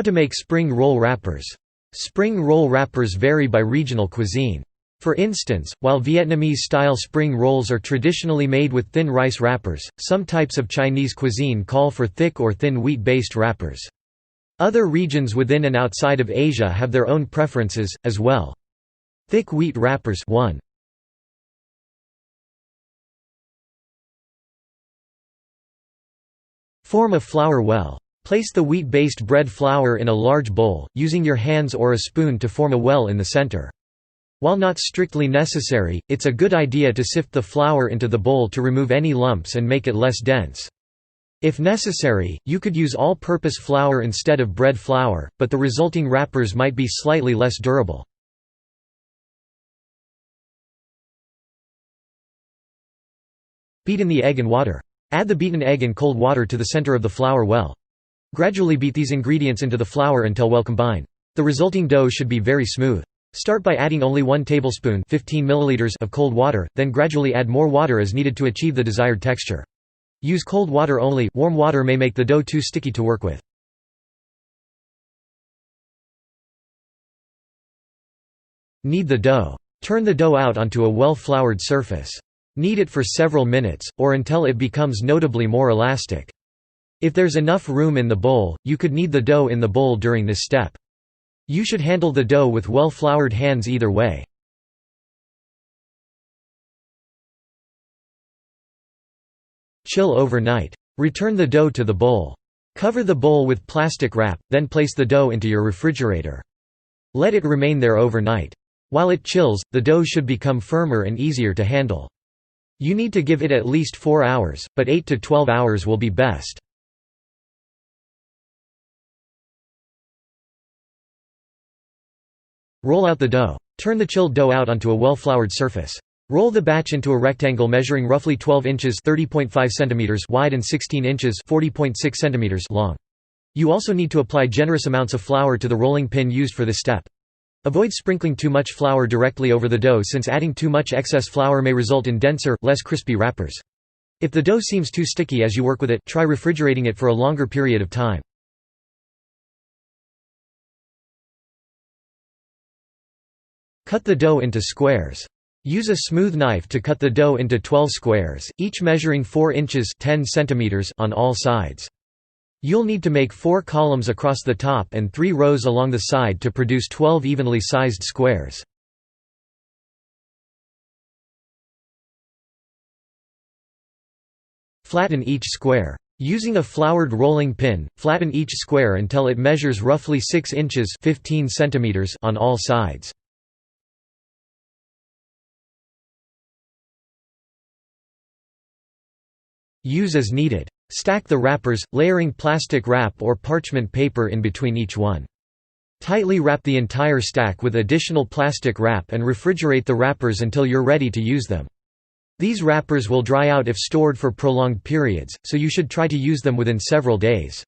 How to make spring roll wrappers. Spring roll wrappers vary by regional cuisine. For instance, while Vietnamese-style spring rolls are traditionally made with thin rice wrappers, some types of Chinese cuisine call for thick or thin wheat-based wrappers. Other regions within and outside of Asia have their own preferences, as well. Thick wheat wrappers 1. Form a flour well. Place the wheat-based bread flour in a large bowl, using your hands or a spoon to form a well in the center. While not strictly necessary, it's a good idea to sift the flour into the bowl to remove any lumps and make it less dense. If necessary, you could use all-purpose flour instead of bread flour, but the resulting wrappers might be slightly less durable. Beat in the egg and water. Add the beaten egg and cold water to the center of the flour well. Gradually beat these ingredients into the flour until well combined. The resulting dough should be very smooth. Start by adding only 1 tablespoon 15 milliliters of cold water, then gradually add more water as needed to achieve the desired texture. Use cold water only, warm water may make the dough too sticky to work with. Knead the dough. Turn the dough out onto a well-floured surface. Knead it for several minutes, or until it becomes notably more elastic. If there's enough room in the bowl, you could knead the dough in the bowl during this step. You should handle the dough with well-floured hands either way. Chill overnight. Return the dough to the bowl. Cover the bowl with plastic wrap, then place the dough into your refrigerator. Let it remain there overnight. While it chills, the dough should become firmer and easier to handle. You need to give it at least 4 hours, but 8 to 12 hours will be best. Roll out the dough. Turn the chilled dough out onto a well-floured surface. Roll the batch into a rectangle measuring roughly 12 inches (30.5 centimeters) wide and 16 inches (40.6 centimeters) long. You also need to apply generous amounts of flour to the rolling pin used for this step. Avoid sprinkling too much flour directly over the dough since adding too much excess flour may result in denser, less crispy wrappers. If the dough seems too sticky as you work with it, try refrigerating it for a longer period of time. Cut the dough into squares. Use a smooth knife to cut the dough into 12 squares, each measuring 4 inches (10 centimeters) on all sides. You'll need to make 4 columns across the top and 3 rows along the side to produce 12 evenly sized squares. Flatten each square. Using a floured rolling pin, flatten each square until it measures roughly 6 inches (15 centimeters) on all sides. Use as needed. Stack the wrappers, layering plastic wrap or parchment paper in between each one. Tightly wrap the entire stack with additional plastic wrap and refrigerate the wrappers until you're ready to use them. These wrappers will dry out if stored for prolonged periods, so you should try to use them within several days.